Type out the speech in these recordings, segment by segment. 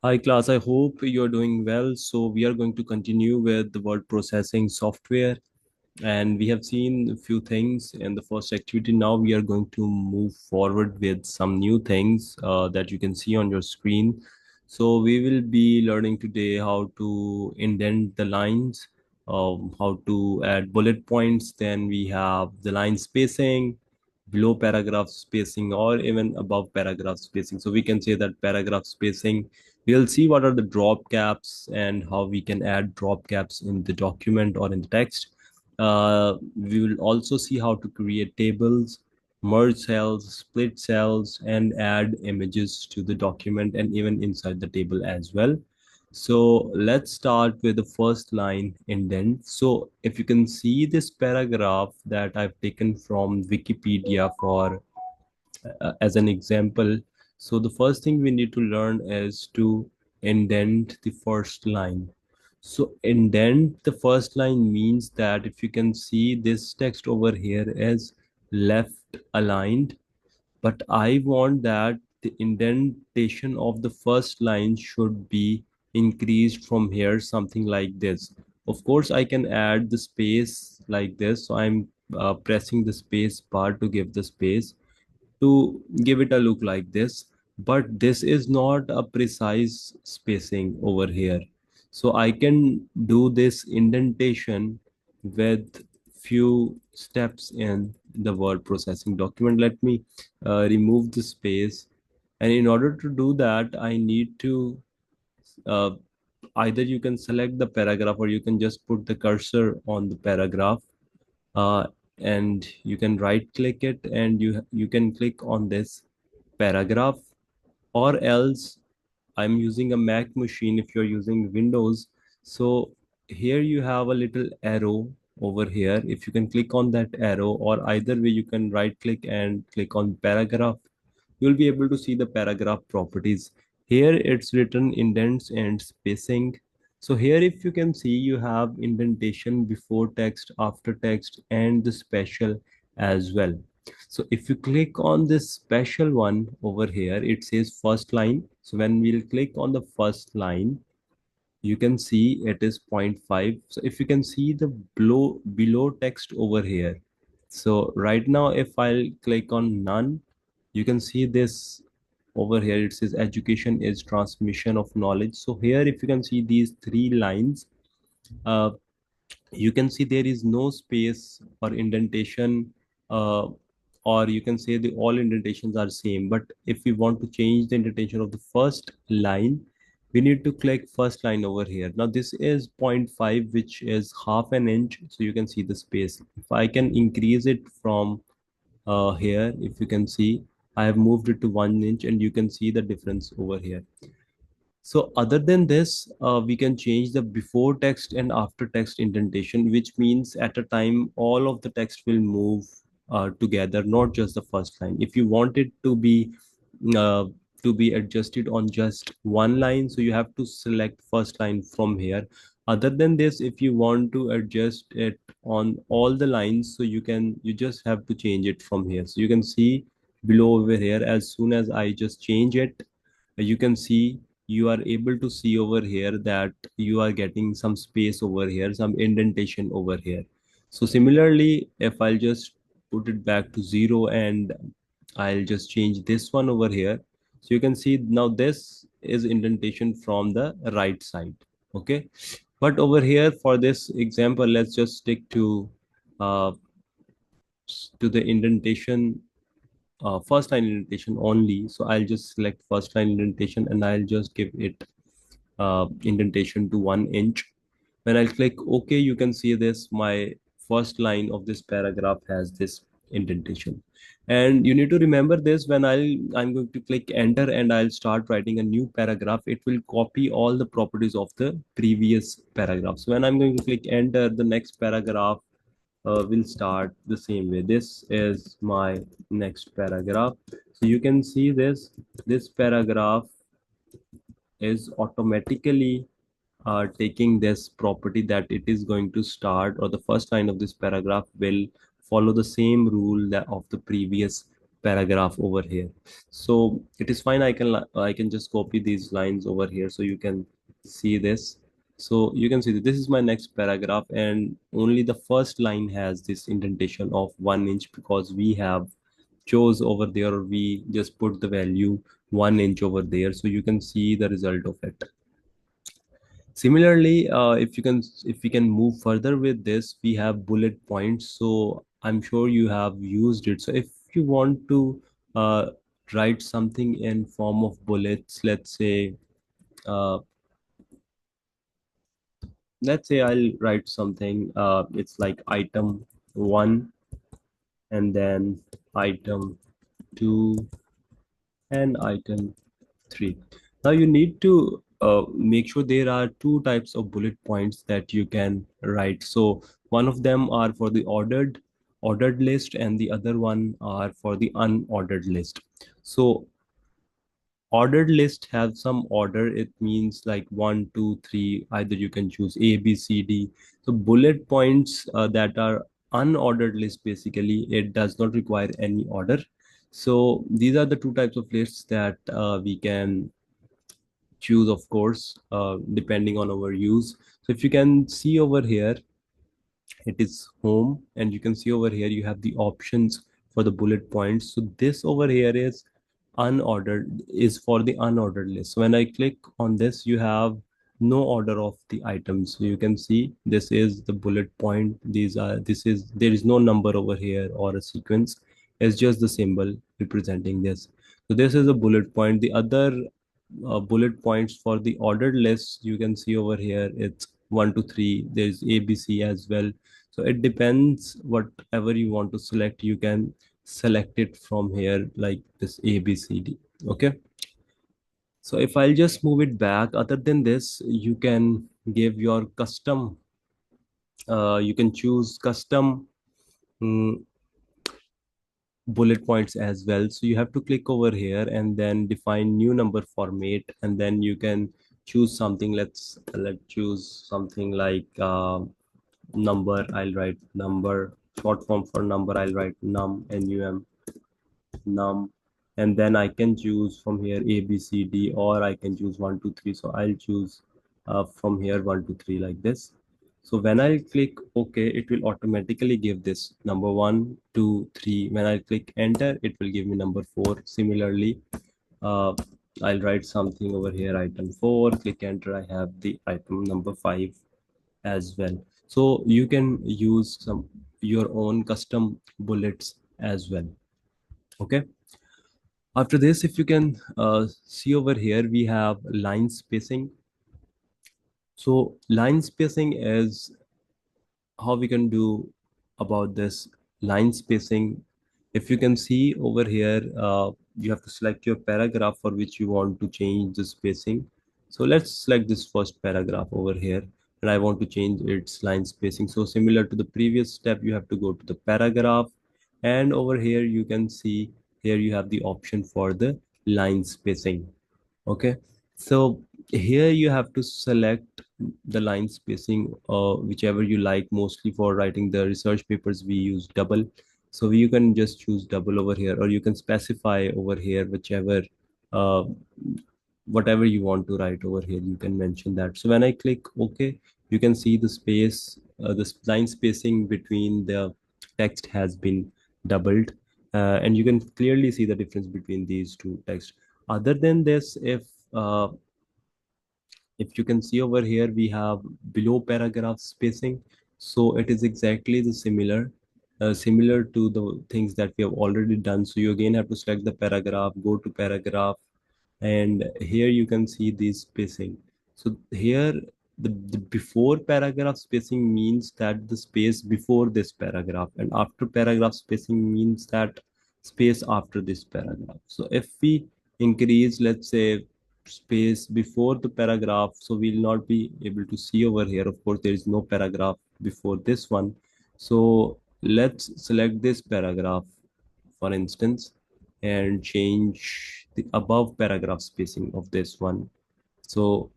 Hi class, I hope you're doing well. So we are going to continue with the word processing software, and we have seen a few things in the first activity. Now we are going to move forward with some new things that you can see on your screen. So we will be learning today how to indent the lines, how to add bullet points. Then we have the line spacing, below paragraph spacing, or even above paragraph spacing. So we can say that paragraph spacing. We'll see what are the drop caps and how we can add drop caps in the document or in the text. We will also see how to create tables, merge cells, split cells, and add images to the document and even inside the table as well. So let's start with the first line indent. So if you can see this paragraph that I've taken from Wikipedia for as an example. So the first thing we need to learn is to indent the first line. So indent the first line means that if you can see this text over here is left aligned, but I want that the indentation of the first line should be increased from here, something like this. Of course, I can add the space like this. So I'm pressing the space bar to give the space to give it a look like this, but this is not a precise spacing over here. So I can do this indentation with few steps in the word processing document. Let me remove the space, and in order to do that I need to uh, either you can select the paragraph or you can just put the cursor on the paragraph, uh, and you can right click it and you can click on this paragraph, or else I'm using a Mac machine if you're using Windows. So here you have a little arrow over here. If you can click on that arrow, or either way you can right click and click on paragraph, you'll be able to see the paragraph properties. Here it's written indents and spacing. So here if you can see, you have indentation before text, after text, and the special as well. So if you click on this special one over here, it says first line. So when we'll click on the first line, you can see it is zero point 0.5. So if you can see the below text over here. So right now, if I'll click on none, you can see this over here. It says education is transmission of knowledge. So here, if you can see these three lines, uh, you can see there is no space or indentation, uh, or you can say the all indentations are same. But if we want to change the indentation of the first line, we need to click first line over here. Now this is zero point 0.5, which is half an inch, so you can see the space. If I can increase it from here, if you can see, I have moved it to 1 inch, and you can see the difference over here. So other than this, we can change the before text and after text indentation, which means at a time, all of the text will move together, not just the first line. If you want it uh, to be adjusted on just one line, so you have to select first line from here. Other than this, if you want to adjust it on all the lines, so you just have to change it from here. So you can see below over here, as soon as I just change it, you can see, you are able to see over here that you are getting some space over here, some indentation over here. So similarly, if I'll just put it back to 0 and I'll just change this one over here, so you can see now this is indentation from the right side. Okay, but over here for this example, let's just stick uh, to the indentation, first line indentation only. So I'll just select first line indentation and I'll just give it indentation to 1 inch. When I click OK, you can see this, my first line of this paragraph has this indentation. And you need to remember this, when I'm going to click enter and I'll start writing a new paragraph, it will copy all the properties of the previous paragraph. So when I'm going to click enter, the next paragraph will start the same way. This is my next paragraph. So you can see this paragraph is automatically taking this property that it is going to start, or the first line of this paragraph will follow the same rule that of the previous paragraph over here. So it is fine. I can just copy these lines over here so you can see this. So you can see that this is my next paragraph, and only the first line has this indentation of 1 inch because we have chose over there, or we just put the value 1 inch over there, so you can see the result of it. Similarly, if we can move further with this, we have bullet points. So I'm sure you have used it. So if you want to uh, write something in form of bullets, uh, let's say I'll write something. It's like item one, and then item two, and item three. Now you need to make sure there are two types of bullet points that you can write. So one of them are for the ordered list, and the other one are for the unordered list. So ordered list have some order. It means like one, two, three. Either you can choose A, B, C, D. So bullet points that are unordered list, basically it does not require any order. So these are the two types of lists that we can choose, of course, depending on our use. So if you can see over here, it is home, and you can see over here you have the options for the bullet points. So this over here is unordered, is for the unordered list. So when I click on this, you have no order of the items. So you can see this is the bullet point. This is, there is no number over here or a sequence. It's just the symbol representing this. So this is a bullet point. The other bullet points for the ordered list, you can see over here, it's 1 to 3. There's ABC as well. So it depends, whatever you want to select, you can select it from here, like this ABCD. Okay. So if I'll just move it back, other than this, you can give your custom, you can choose custom mm, bullet points as well. So you have to click over here and then define new number format, and then you can choose something. Let's choose something like number. I'll write number. Short form for number, I'll write num, and then I can choose from here A, B, C, D, or I can choose 1 2 3. So I'll choose from here 1 2 3, like this. So when I click OK, it will automatically give this number 1 2 3. When I click enter, it will give me number 4. Similarly, uh, I'll write something over here, item 4, click enter, I have the item number 5 as well. So you can use some your own custom bullets as well. Okay. After this, if you can see over here, we have line spacing. So line spacing is how we can do about this line spacing. If you can see over here, you have to select your paragraph for which you want to change the spacing. So let's select this first paragraph over here, and I want to change its line spacing. So similar to the previous step, you have to go to the paragraph, and over here you can see, here you have the option for the line spacing. Okay. So here you have to select the line spacing, whichever you like. Mostly for writing the research papers, we use double. So you can just choose double over here, or you can specify over here whichever, uh, whatever you want to write over here, you can mention that. So when I click OK, you can see the space, the line spacing between the text has been doubled, and you can clearly see the difference between these two texts. Other than this, uh, if you can see over here, we have below paragraph spacing. So it is exactly the similar to the things that we have already done. So you again have to select the paragraph, go to paragraph, and here you can see this spacing. So here, the before paragraph spacing means that the space before this paragraph, and after paragraph spacing means that space after this paragraph. So if we increase, let's say, space before the paragraph, so we'll not be able to see over here. Of course, there is no paragraph before this one. So let's select this paragraph, for instance, and change the above paragraph spacing of this one. So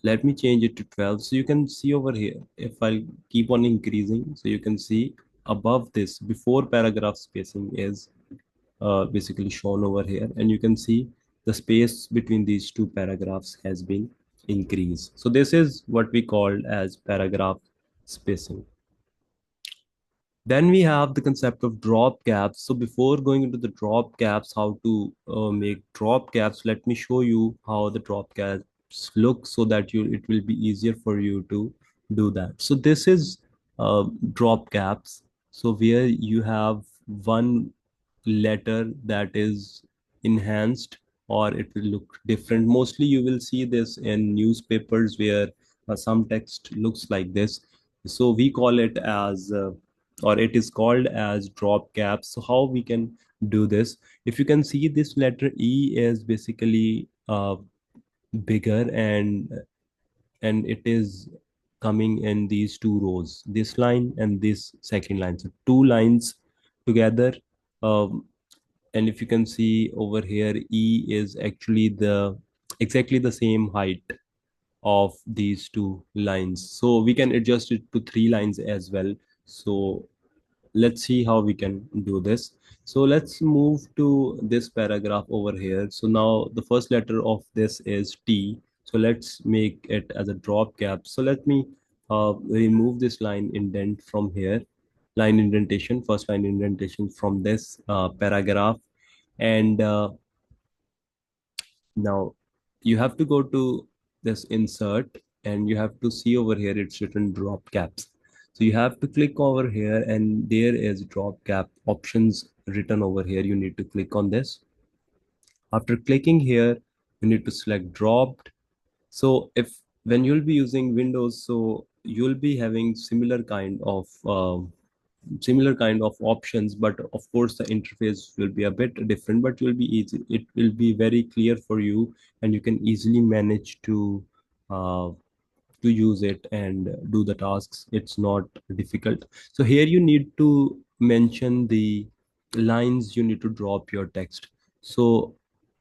let me change it to 12. So you can see over here, if I keep on increasing, so you can see above this before paragraph spacing is basically shown over here, and you can see the space between these two paragraphs has been increased. So this is what we called as paragraph spacing. Then we have the concept of drop caps. So before going into the drop caps, how to make drop caps, let me show you how the drop caps look so that you it will be easier for you to do that. So this is drop caps. So where you have one letter that is enhanced or it will look different. Mostly you will see this in newspapers where some text looks like this. So we call it as or it is called as drop caps. So how we can do this? If you can see, this letter E is basically bigger, and it is coming in these two rows, this line and this second line, so two lines together. um, and if you can see over here, E is actually the exactly the same height of these two lines, so we can adjust it to three lines as well. So let's see how we can do this. So let's move to this paragraph over here. So now the first letter of this is T, so let's make it as a drop cap. So let me remove this line indent from here, line indentation, first line indentation from this paragraph. And now you have to go to this insert, and you have to see over here it's written drop caps. So you have to click over here, and there is drop cap options written over here. You need to click on this. After clicking here, you need to select dropped. So if when you'll be using Windows, so you'll be having similar kind of options, but of course the interface will be a bit different, but will be easy, it will be very clear for you, and you can easily manage uh, to use it and do the tasks. It's not difficult. So here you need to mention the lines you need to drop your text. So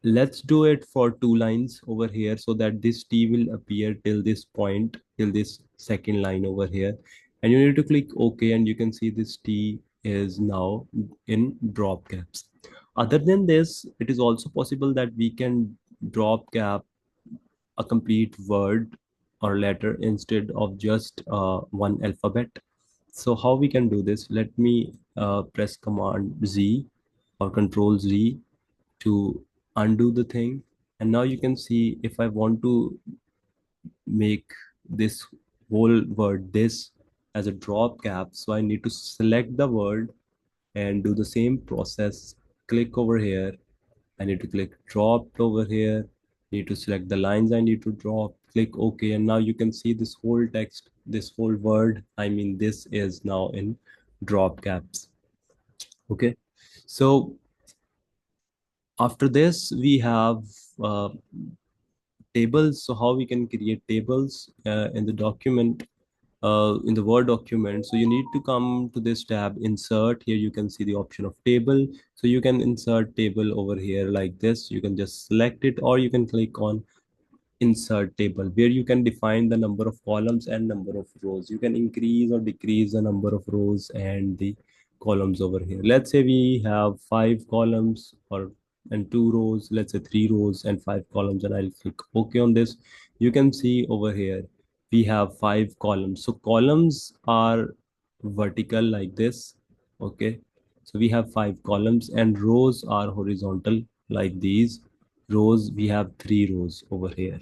let's do it for two lines over here, so that this T will appear till this point, till this second line over here, and you need to click OK, and you can see this T is now in drop caps. Other than this, it is also possible that we can drop cap a complete word or letter instead of just one alphabet. So how we can do this? Let me press Command Z or Control Z to undo the thing. And now you can see, if I want to make this whole word this as a drop cap, so I need to select the word and do the same process. Click over here, I need to click drop over here, need to select the lines I need to drop, click OK, and now you can see this whole text, this whole word, I mean this is now in drop caps. Okay, so after this we have uh, tables. So how we can create tables in the document, in the Word document? So you need to come to this tab, insert. Here you can see the option of table. So you can insert table over here like this. You can just select it, or you can click on insert table, where you can define the number of columns and number of rows. You can increase or decrease the number of rows and the columns over here. Let's say we have 5 columns or and 2 rows, let's say 3 rows and 5 columns, and I'll click OK on this. You can see over here we have 5 columns. So columns are vertical like this. Okay, so we have 5 columns, and rows are horizontal like these. Rows, we have 3 rows over here.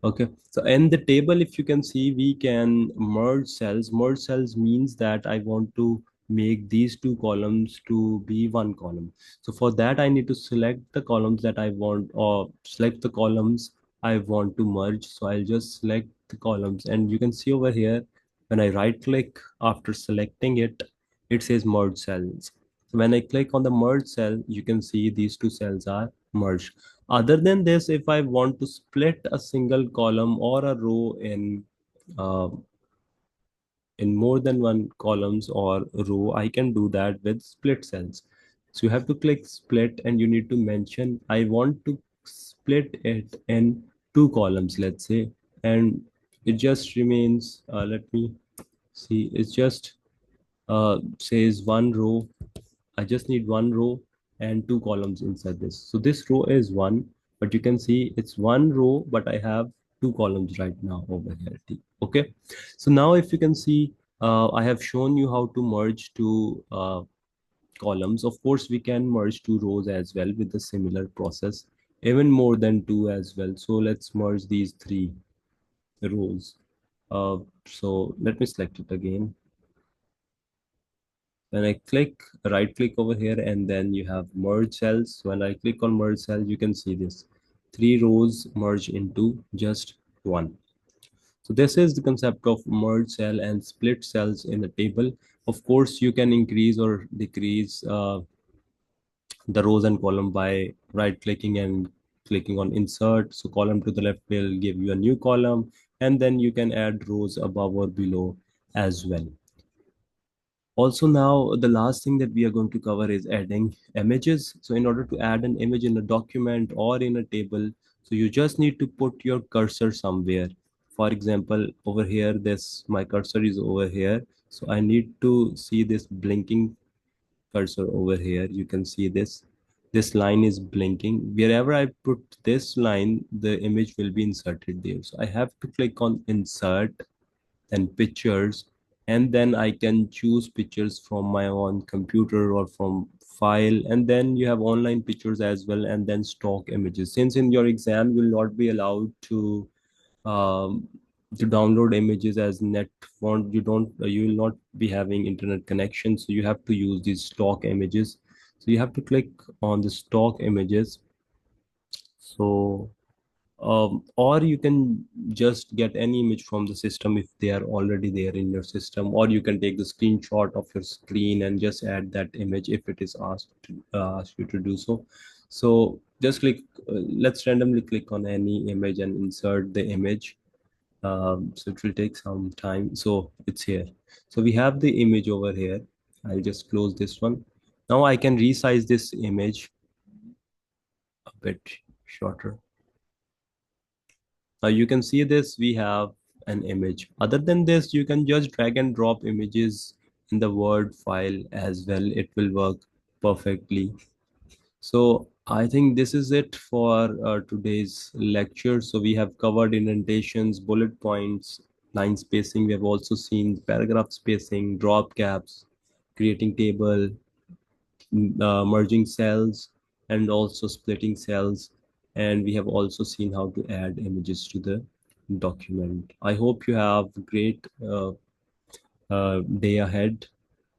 Okay, so in the table, if you can see, we can merge cells. Merge cells means that I want to make these 2 columns to be one column. So for that, I need to select the columns that I want, or select the columns I want to merge. So I'll just select the columns, and you can see over here, when I right click after selecting it, it says merge cells. So when I click on the merge cell, you can see these two cells are merged. Other than this, if I want to split a single column or a row uh, in more than one columns or row, I can do that with split cells. So you have to click split, and you need to mention I want to split it in 2 columns, let's say, and it just remains. Let me see. It just says one row. I just need one row, and two columns inside this. So this row is one, but you can see it's one row, but I have two columns right now over here. Okay. So now if you can see, I have shown you how to merge two columns. Of course, we can merge two rows as well with the similar process, even more than two as well. So let's merge these three rows. So let me select it again. When I click, right click over here, and then you have merge cells. So when I click on merge cell, you can see this three rows merge into just one. So this is the concept of merge cell and split cells in a table. Of course, you can increase or decrease the rows and column by right clicking and clicking on insert. So column to the left will give you a new column, and then you can add rows above or below as well. Also, now the last thing that we are going to cover is adding images. So in order to add an image in a document or in a table, so you just need to put your cursor somewhere. For example, over here, this my cursor is over here. So I need to see this blinking cursor over here. You can see this line is blinking. Wherever I put this line, the image will be inserted there. So I have to click on insert and pictures, and then I can choose pictures from my own computer or from file, and then you have online pictures as well, and then stock images. Since in your exam you will not be allowed um, to download images as net font, you will not be having internet connection, so you have to use these stock images. So you have to click on the stock images. So or you can just get any image from the system if they are already there in your system, or you can take the screenshot of your screen and just add that image if it is asked you to do so. So just click, let's randomly click on any image and insert the image. So it will take some time. So it's here. So we have the image over here. I'll just close this one. Now I can resize this image a bit shorter. Now you can see this, we have an image. Other than this, you can just drag and drop images in the Word file as well. It will work perfectly. So I think this is it for today's lecture. So we have covered indentations, bullet points, line spacing. We have also seen paragraph spacing, drop caps, creating table, merging cells, and also splitting cells. And we have also seen how to add images to the document. I hope you have a great day ahead.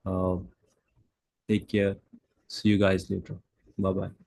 Uh, Take care. See you guys later. Bye bye.